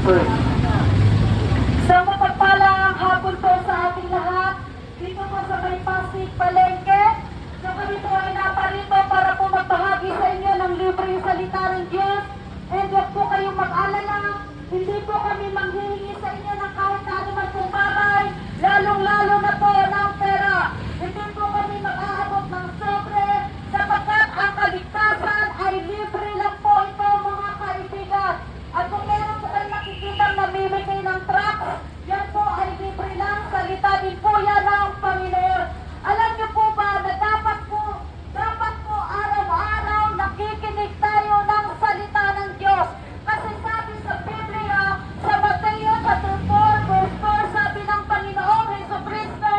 first. So mapagpalang hapon po sa ating lahat, dito po sa may Pasig, Palengke. So kami po ay naparito para po magbahagi sa inyo ng libreng salita ng Diyos. And huwag po kayong mag-alala, hindi po kami manghihingi sa inyo ng kahit na anuman pong bagay, lalong-lalo na po ng pera. Hindi po kami mag-aabot ng sobre, sapagkat ang kaligtasan ay libre lang po ito mga kaibigan. At kung meron po kayo nakikita namimigay ng trucks, yan po ay libre lang, salita din po yan ng Panginoon. Alam niyo po ba na dapat po araw-araw nakikinig tayo ng salita ng Diyos. Kasi sabi sa Biblia, sa Mateo chapter 4 verse 4, sabi ng Panginoong Jesucristo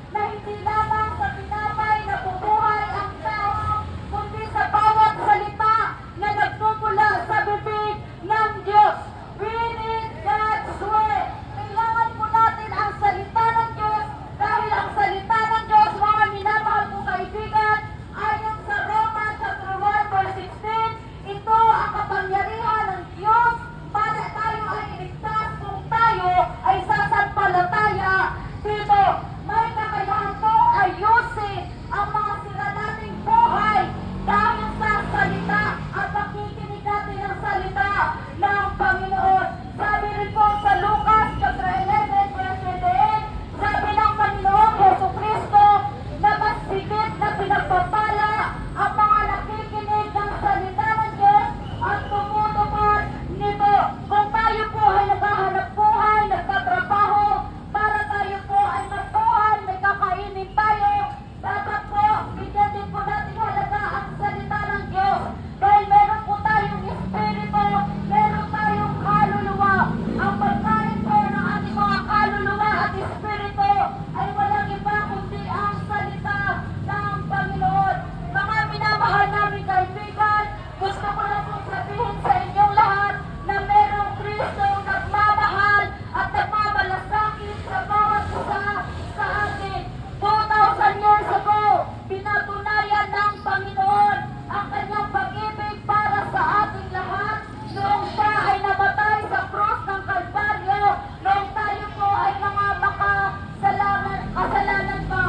na hindi lamang sa tinapay na bubuhay ang tao, kundi sa bawat salita na nagmumula sa bibig ng Diyos. We need God's word. Kailangan po natin ang salita ng Diyos dahil ang salita ng Diyos, mga minamahal kong kaibigan, ayon sa Roma chapter 1 verse 16, ito ang kapangyarihan ng Diyos para tayo ay iligtas kung tayo ay sasampalataya dito. May kakayahan po ayusin ang mga sira nating buhay dahil sa salita at makikinig natin ang salita ng Panginoon. Sabi rin po sa Lucas chapter 11 verse 28, sabi ng Panginoong Jesucristo na mas higit na pinagpapala ang mga nakikinig ng salita ng Diyos at tumutupad nito. Kung tayo po ay naghahanap buhay, nagtatrabaho, para tayo po ay magbuhay, may kakainin tayo, dapat po, bigyan din po natin halaga ang salita ng Diyos. Dahil meron po tayong espiritu, meron tayong kaluluwa. Ang pagkain po ng ating mga kaluluwa at espiritu ay walang iba kundi ang salita ng Panginoon. Mga minamahal namin kaibigan, gusto ko lang po sabihin sa inyong lahat na merong Kristo nagmamahal at nagmamalasakit sa bawat isa sa atin. 2,000 years ago, pinatunayan ng Panginoon ang kanyang pag-ibig para sa ating lahat noong siya ay namatay sa cross ng Kalbaryo, noong tayo po ay mga kasalanan pa.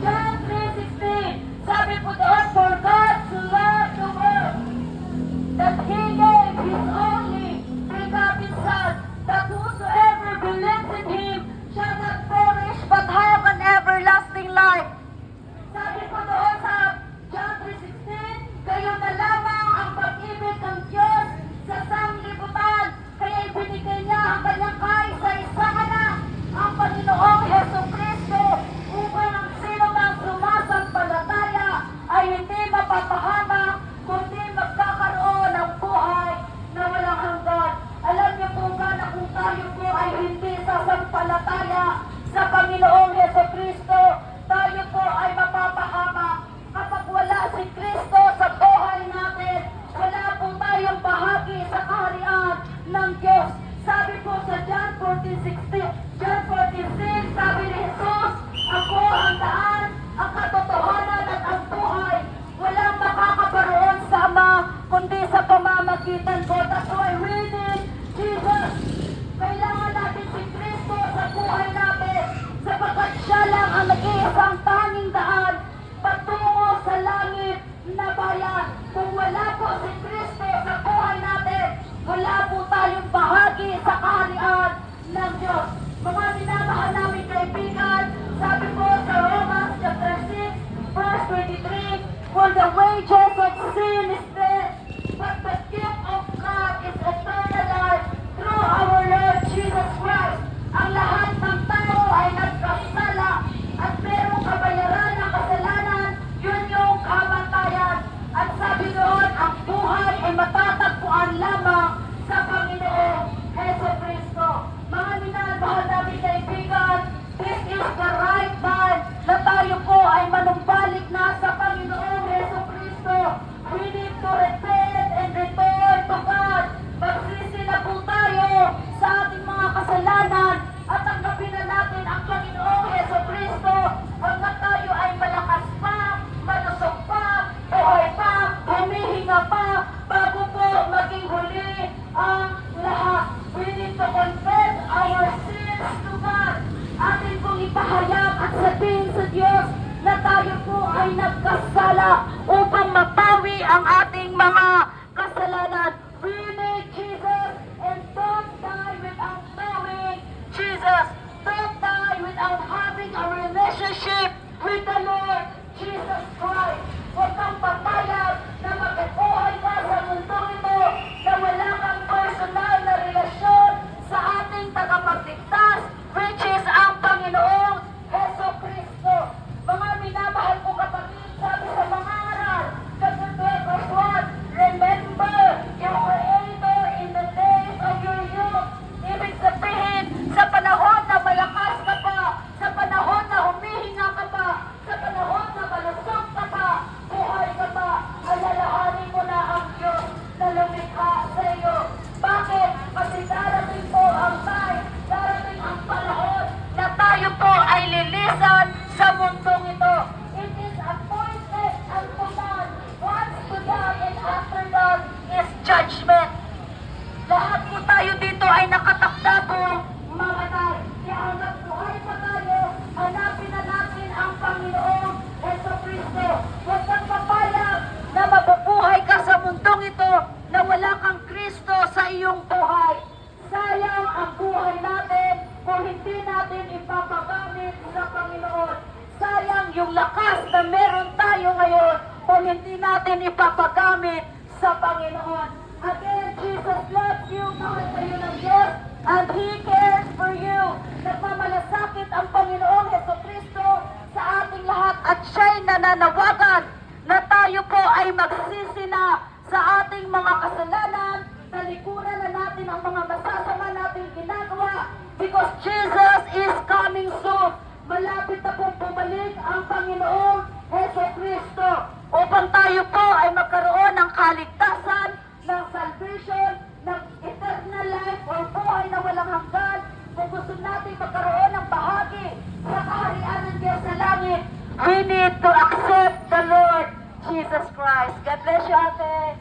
John 3:16, sabi po doon, for God to love the world, that He gave His only begotten Son, that whosoever believes in Him shall not perish but have an everlasting life. Sabi po doon sa John 3:16, kayo na lamang ang pag-ibig ng Diyos sa sanglibutan, kaya ibinigay niya ang kanyang kaisa-isang anak, ang Panginoong Jesucristo, upang ang sino mang sumasampalataya ay hindi mapapahamak, kundi magkakaroon ng buhay na walang hanggan. Alam niyo po ba na kung tayo po ay hindi sasampalataya sa Panginoong Jesucristo, tayo po ay mapapahamak. Kapag wala si Kristo sa buhay natin, wala po tayong bahagi sa kaharian ng Diyos. Sabi po sa John 14:6, sabi ni Jesus, ako ang daan, ang katotohanan at ang buhay. Walang makakaparoon sa Ama, kundi sa pamamagitan ko. That's why we need Jesus. Kailangan natin si Kristo sa buhay natin, sapagkat siya lang ang nag-iisang tanging daan patungo sa langit na bayan. Kung wala po si Kristo sa buhay natin, wala po tayong bahagi sa kaharian ng Diyos. Mga minamahal namin kaibigan, sabi po sa Romans chapter 6 verse 23, for the wages of sin is death, but the gift of God is eternal life through our Lord Jesus Christ. Ang lahat ng tao ay nagkasala at merong kabayaran ng kasalanan, yun yung kamatayan. At sabi doon, ang buhay ay matatagpuan lamang sa Panginoong Jesucristo. Mga minamahal namin kaibigan, this is the right time na tayo po ay manumbalik na sa Panginoong Jesucristo. We need to nagkasala upang mapawi ang ating mga kasalanan. We need Jesus and don't die without knowing Jesus. Don't die without having a relationship with the Lord Jesus Christ. Huwag kang papayag na magbubuhay ka sa mundong ito na wala kang personal na relasyon sa ating tagapagligtas, which is ang Panginoong Heso Kristo. Mga minamahal ko kapatid, sabi sa mga aral, chapter 12 verse 1, remember your Creator in the days of your youth. Ibig sabihin, sa panahon na malakas ka pa, sa panahon na humihinga ka pa, sa panahon na malusog ka pa, buhay ka pa, alalahanin mo na ang Diyos na lumikha sa iyo. Bakit? Kasi darating po ang time, darating ang panahon na tayo po ay lilisan sa mundong ito. It is appointed unto man once to die, and after that is judgment. Lahat po tayo dito ay nakatakda po mamatay. Kaya hanggang buhay pa tayo, hanapin na natin ang Panginoong Heso Kristo. Huwag kang papayag na mabubuhay ka sa mundong ito na wala kang Kristo sa iyong buhay. Sayang ang buhay natin kung hindi natin ipapagamit sa Panginoon. Sayang yung lakas na meron tayo ngayon kung hindi natin ipapagamit sa Panginoon. Again, Jesus loves you, mahal kayo ng Diyos, and He cares for you. Nagmamalasakit ang Panginoong Heso Kristo sa ating lahat at siya'y nananawagan na tayo po ay magsisi na sa ating mga kasalanan, talikuran na natin ang mga masasama nating ginagawa, because Jesus is coming soon. Malapit na pong bumalik ang Panginoong Heso Kristo upang tayo po ay magkaroon ng kaligtasan, ng salvation, ng eternal life o buhay na walang hanggan. Kung gusto natin magkaroon ng bahagi sa kaharian ng Diyos sa langit, we need to accept the Lord Jesus Christ. God bless you, ate.